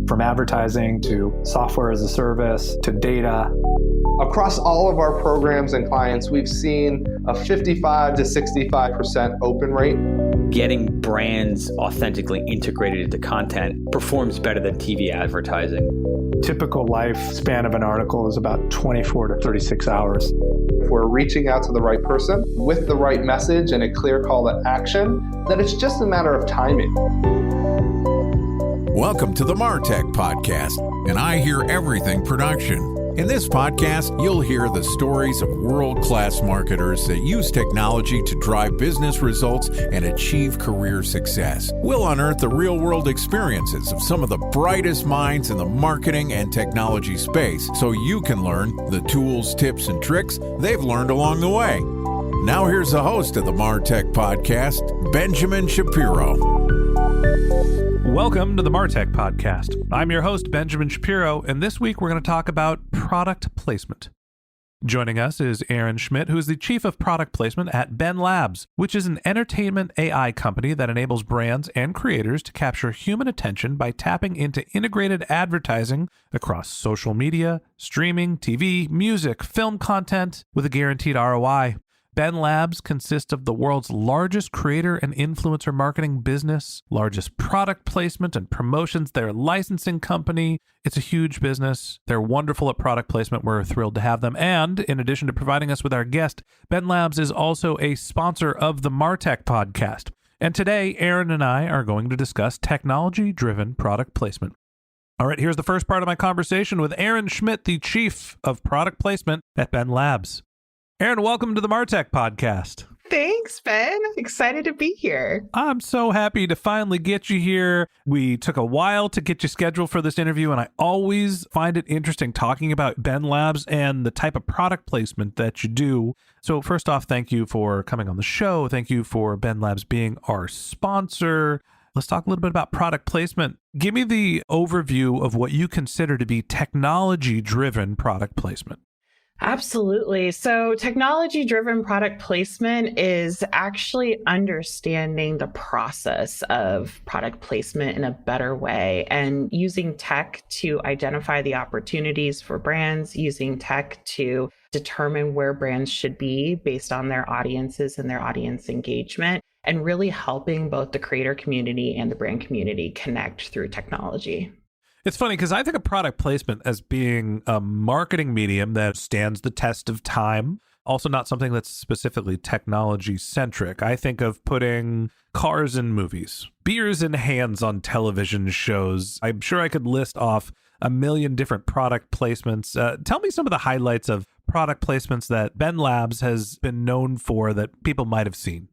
From advertising to software as a service to data. Across all of our programs and clients, we've seen a 55 to 65% open rate. Getting brands authentically integrated into content performs better than TV advertising. Typical lifespan of an article is about 24 to 36 hours. If we're reaching out to the right person with the right message and a clear call to action, then it's just a matter of timing. Welcome to the MarTech Podcast, and I Hear Everything production. In this podcast, you'll hear the stories of world-class marketers that use technology to drive business results and achieve career success. We'll unearth the real-world experiences of some of the brightest minds in the marketing and technology space so you can learn the tools, tips, and tricks they've learned along the way. Now here's the host of the MarTech Podcast, Benjamin Shapiro. Welcome to the MarTech Podcast. I'm your host, Benjamin Shapiro, and this week we're going to talk about product placement. Joining us is Erin Schmidt, who is the Chief of Product Placement at BENlabs, which is an entertainment AI company that enables brands and creators to capture human attention by tapping into integrated advertising across social media, streaming, TV, music, film content with a guaranteed ROI. BENlabs consists of the world's largest creator and influencer marketing business, largest product placement and promotions, their licensing company. It's a huge business. They're wonderful at product placement. We're thrilled to have them. And in addition to providing us with our guest, BENlabs is also a sponsor of the MarTech Podcast. And today, Erin and I are going to discuss technology-driven product placement. All right, here's the first part of my conversation with Erin Schmidt, the Chief of Product Placement at BENlabs. Erin, welcome to the MarTech Podcast. Thanks, Ben. Excited to be here. I'm so happy to finally get you here. We took a while to get you scheduled for this interview, and I always find it interesting talking about BENlabs and the type of product placement that you do. So first off, thank you for coming on the show. Thank you for BENlabs being our sponsor. Let's talk a little bit about product placement. Give me the overview of what you consider to be technology-driven product placement. Absolutely. So technology-driven product placement is actually understanding the process of product placement in a better way and using tech to identify the opportunities for brands, using tech to determine where brands should be based on their audiences and their audience engagement, and really helping both the creator community and the brand community connect through technology. It's funny because I think of product placement as being a marketing medium that stands the test of time, also not something that's specifically technology-centric. I think of putting cars in movies, beers in hands on television shows. I'm sure I could list off a million different product placements. Tell me some of the highlights of product placements that BENlabs has been known for that people might have seen.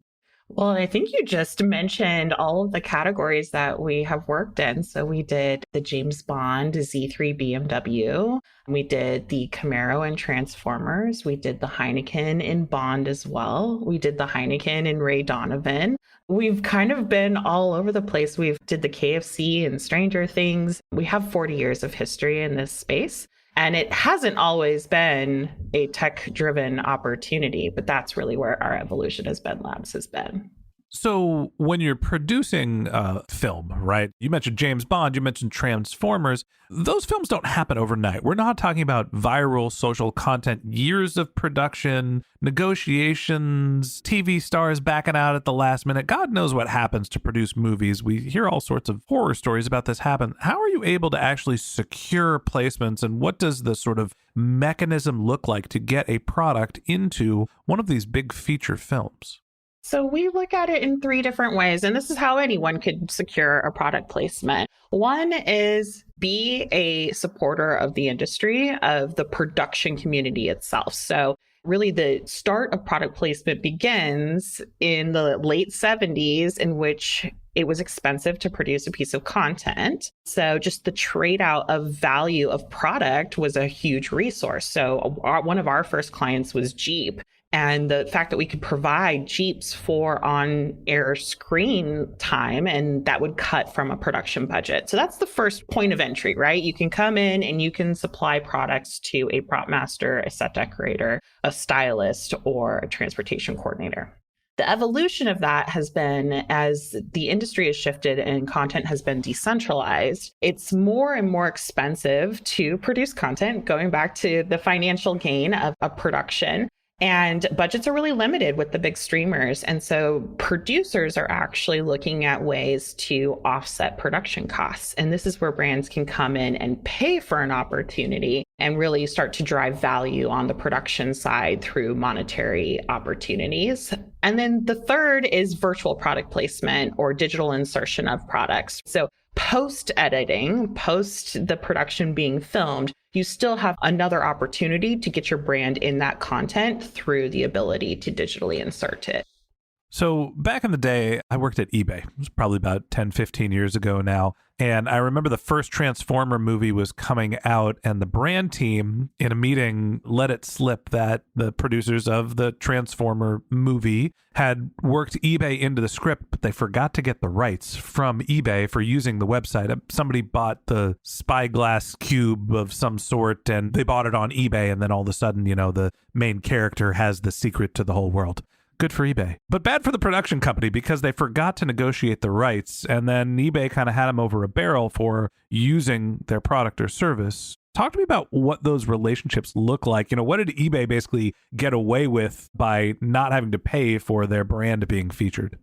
Well, I think you just mentioned all of the categories that we have worked in. So we did the James Bond Z3 BMW. We did the Camaro in Transformers. We did the Heineken in Bond as well. We did the Heineken in Ray Donovan. We've kind of been all over the place. We've did the KFC and Stranger Things. We have 40 years of history in this space. And it hasn't always been a tech-driven opportunity, but that's really where our evolution as BENlabs has been. So when you're producing film, right? You mentioned James Bond, you mentioned Transformers. Those films don't happen overnight. We're not talking about viral social content, years of production, negotiations, TV stars backing out at the last minute. God knows what happens to produce movies. We hear all sorts of horror stories about this happen. How are you able to actually secure placements, and what does the sort of mechanism look like to get a product into one of these big feature films? So we look at it in three different ways, and this is how anyone could secure a product placement. One is be a supporter of the industry, of the production community itself. So really the start of product placement begins in the late 70s, in which it was expensive to produce a piece of content. So just the trade out of value of product was a huge resource. So one of our first clients was Jeep. And the fact that we could provide Jeeps for on-air screen time, and that would cut from a production budget. So that's the first point of entry, right? You can come in and you can supply products to a prop master, a set decorator, a stylist, or a transportation coordinator. The evolution of that has been, as the industry has shifted and content has been decentralized, it's more and more expensive to produce content, going back to the financial gain of a production. And budgets are really limited with the big streamers. And so producers are actually looking at ways to offset production costs. And this is where brands can come in and pay for an opportunity and really start to drive value on the production side through monetary opportunities. And then the third is virtual product placement or digital insertion of products. So post-editing, post the production being filmed, you still have another opportunity to get your brand in that content through the ability to digitally insert it. So back in the day, I worked at eBay. It was probably about 10, 15 years ago now. And I remember the first Transformer movie was coming out, and the brand team in a meeting let it slip that the producers of the Transformer movie had worked eBay into the script, but they forgot to get the rights from eBay for using the website. Somebody bought the spyglass cube of some sort, and they bought it on eBay, and then all of a sudden, the main character has the secret to the whole world. Good for eBay, but bad for the production company because they forgot to negotiate the rights, and then eBay kind of had them over a barrel for using their product or service. Talk to me about what those relationships look like. What did eBay basically get away with by not having to pay for their brand being featured?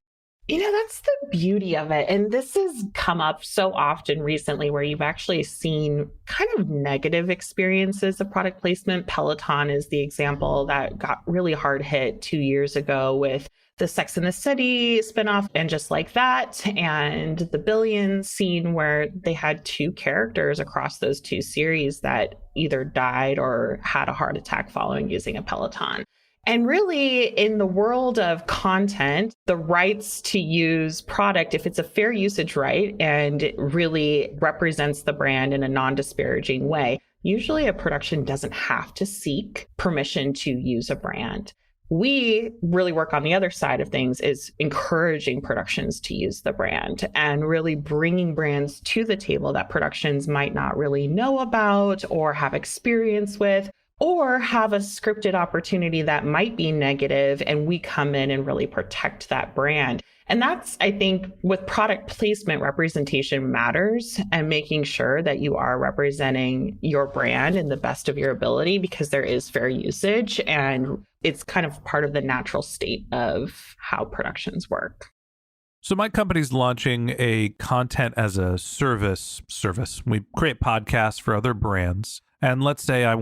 That's the beauty of it. And this has come up so often recently where you've actually seen kind of negative experiences of product placement. Peloton is the example that got really hard hit 2 years ago with the Sex and the City spinoff and Just Like That, and the Billions scene where they had 2 characters across those 2 series that either died or had a heart attack following using a Peloton. And really, in the world of content, the rights to use product, if it's a fair usage right and it really represents the brand in a non-disparaging way, usually a production doesn't have to seek permission to use a brand. We really work on the other side of things, is encouraging productions to use the brand and really bringing brands to the table that productions might not really know about or have experience with, or have a scripted opportunity that might be negative, and we come in and really protect that brand. And that's, I think, with product placement, representation matters, and making sure that you are representing your brand in the best of your ability, because there is fair usage, and it's kind of part of the natural state of how productions work. So my company's launching a content as a service. We create podcasts for other brands. And let's say I'm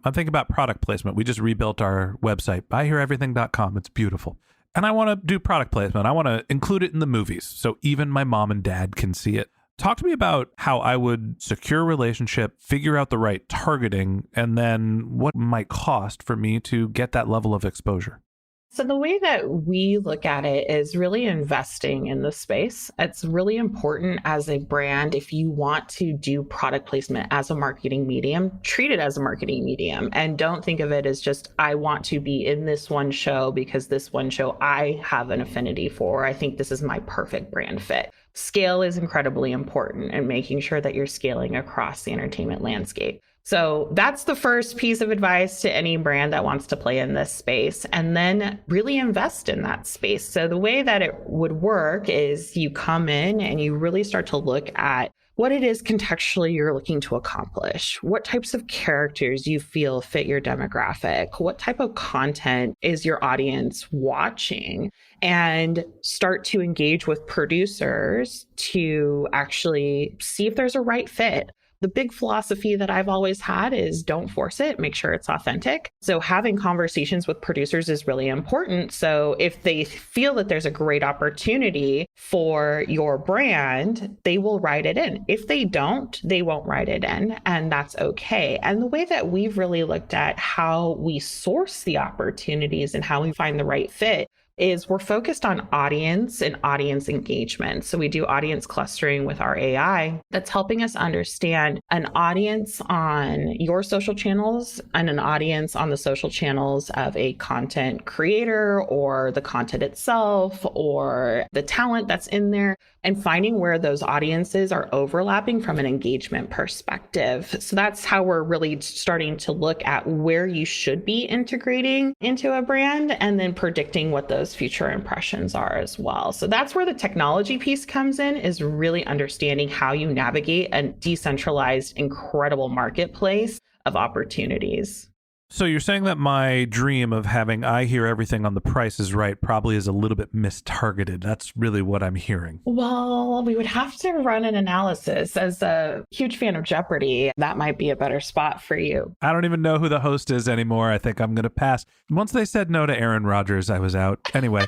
thinking about product placement. We just rebuilt our website, buyhereverything.com. It's beautiful. And I want to do product placement. I want to include it in the movies so even my mom and dad can see it. Talk to me about how I would secure a relationship, figure out the right targeting, and then what it might cost for me to get that level of exposure. So the way that we look at it is really investing in the space. It's really important as a brand, if you want to do product placement as a marketing medium, treat it as a marketing medium, and don't think of it as just, I want to be in this one show because this one show I have an affinity for. I think this is my perfect brand fit. Scale is incredibly important, and making sure that you're scaling across the entertainment landscape. So that's the first piece of advice to any brand that wants to play in this space, and then really invest in that space. So the way that it would work is you come in and you really start to look at what it is contextually you're looking to accomplish, what types of characters you feel fit your demographic, what type of content is your audience watching, and start to engage with producers to actually see if there's a right fit. The big philosophy that I've always had is don't force it, make sure it's authentic. So having conversations with producers is really important. So if they feel that there's a great opportunity for your brand, they will write it in. If they don't, they won't write it in, and that's okay. And the way that we've really looked at how we source the opportunities and how we find the right fit is we're focused on audience and audience engagement. So we do audience clustering with our AI that's helping us understand an audience on your social channels and an audience on the social channels of a content creator or the content itself or the talent that's in there, and finding where those audiences are overlapping from an engagement perspective. So that's how we're really starting to look at where you should be integrating into a brand and then predicting what those those future impressions are as well. So that's where the technology piece comes in, is really understanding how you navigate a decentralized, incredible marketplace of opportunities. So you're saying that my dream of having I Hear Everything on The Price is Right probably is a little bit mistargeted. That's really what I'm hearing. Well, we would have to run an analysis. As a huge fan of Jeopardy, that might be a better spot for you. I don't even know who the host is anymore. I think I'm going to pass. Once they said no to Aaron Rodgers, I was out. Anyway,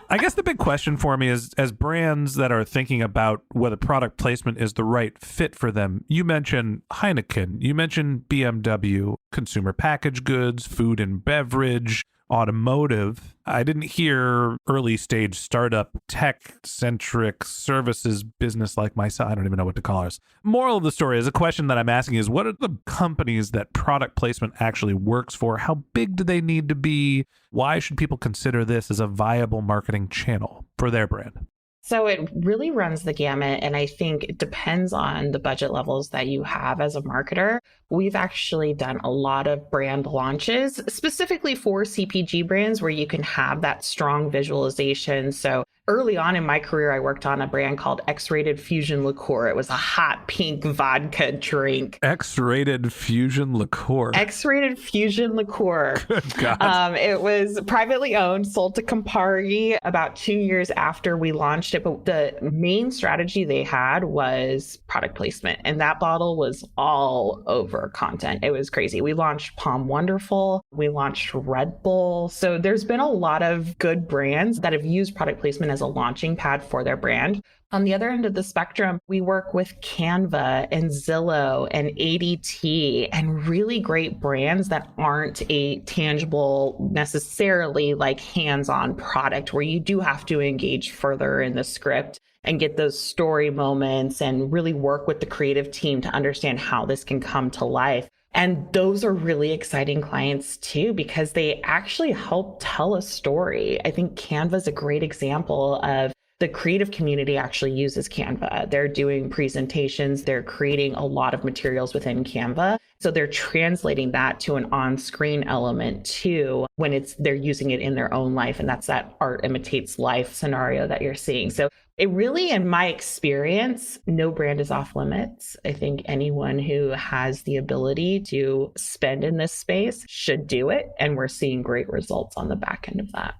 I guess the big question for me is, as brands that are thinking about whether product placement is the right fit for them, you mentioned Heineken, you mentioned BMW, consumer packaged goods, food and beverage, automotive. I didn't hear early stage startup tech-centric services business like myself. I don't even know what to call ours. Moral of the story is, a question that I'm asking is, what are the companies that product placement actually works for? How big do they need to be? Why should people consider this as a viable marketing channel for their brand? So it really runs the gamut. And I think it depends on the budget levels that you have as a marketer. We've actually done a lot of brand launches specifically for CPG brands where you can have that strong visualization. So early on in my career, I worked on a brand called X-Rated Fusion Liqueur. It was a hot pink vodka drink. X-Rated Fusion Liqueur. X-Rated Fusion Liqueur. Good God. It was privately owned, sold to Campari about 2 years after we launched it. But the main strategy they had was product placement. And that bottle was all over content. It was crazy. We launched Palm Wonderful. We launched Red Bull. So there's been a lot of good brands that have used product placement as a launching pad for their brand. On the other end of the spectrum, we work with Canva and Zillow and ADT and really great brands that aren't a tangible, necessarily like hands-on product where you do have to engage further in the script and get those story moments and really work with the creative team to understand how this can come to life. And those are really exciting clients too, because they actually help tell a story. I think Canva is a great example of the creative community actually uses Canva. They're doing presentations, they're creating a lot of materials within Canva. So they're translating that to an on-screen element too, when they're using it in their own life. And that's that art imitates life scenario that you're seeing. So it really, in my experience, no brand is off limits. I think anyone who has the ability to spend in this space should do it. And we're seeing great results on the back end of that.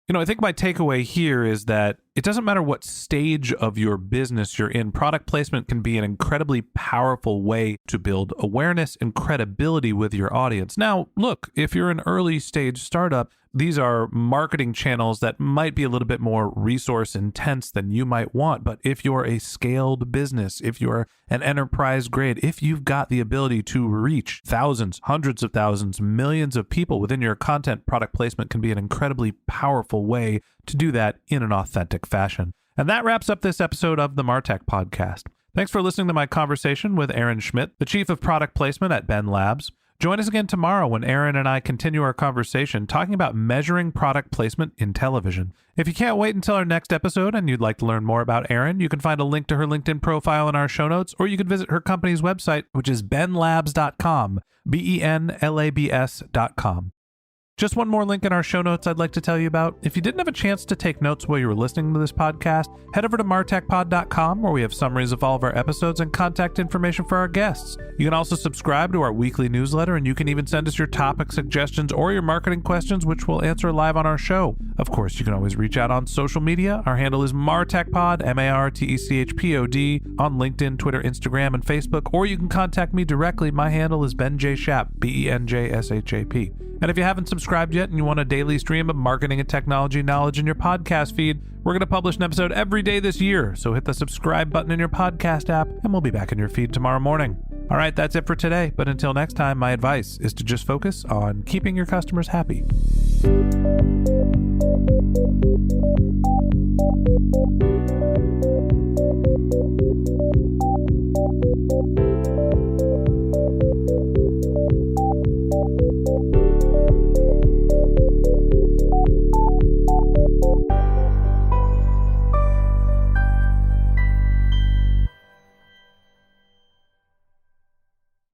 You know, I think my takeaway here is that it doesn't matter what stage of your business you're in, product placement can be an incredibly powerful way to build awareness and credibility with your audience. Now, look, if you're an early stage startup, these are marketing channels that might be a little bit more resource intense than you might want. But if you're a scaled business, if you're an enterprise grade, if you've got the ability to reach thousands, hundreds of thousands, millions of people within your content, product placement can be an incredibly powerful way to do that in an authentic fashion. And that wraps up this episode of the MarTech Podcast. Thanks for listening to my conversation with Erin Schmidt, the Chief of Product Placement at BENlabs. Join us again tomorrow when Erin and I continue our conversation talking about measuring product placement in television. If you can't wait until our next episode and you'd like to learn more about Erin, you can find a link to her LinkedIn profile in our show notes, or you can visit her company's website, which is benlabs.com, BENlabs.com. Just one more link in our show notes I'd like to tell you about. If you didn't have a chance to take notes while you were listening to this podcast, head over to martechpod.com where we have summaries of all of our episodes and contact information for our guests. You can also subscribe to our weekly newsletter, and you can even send us your topic suggestions or your marketing questions, which we'll answer live on our show. Of course, you can always reach out on social media. Our handle is martechpod, MARTECHPOD, on LinkedIn, Twitter, Instagram, and Facebook, or you can contact me directly. My handle is Ben J. Shap, BENJSHAP. And if you haven't subscribed yet and you want a daily stream of marketing and technology knowledge in your podcast feed, we're going to publish an episode every day this year. So hit the subscribe button in your podcast app and we'll be back in your feed tomorrow morning. All right, that's it for today. But until next time, my advice is to just focus on keeping your customers happy.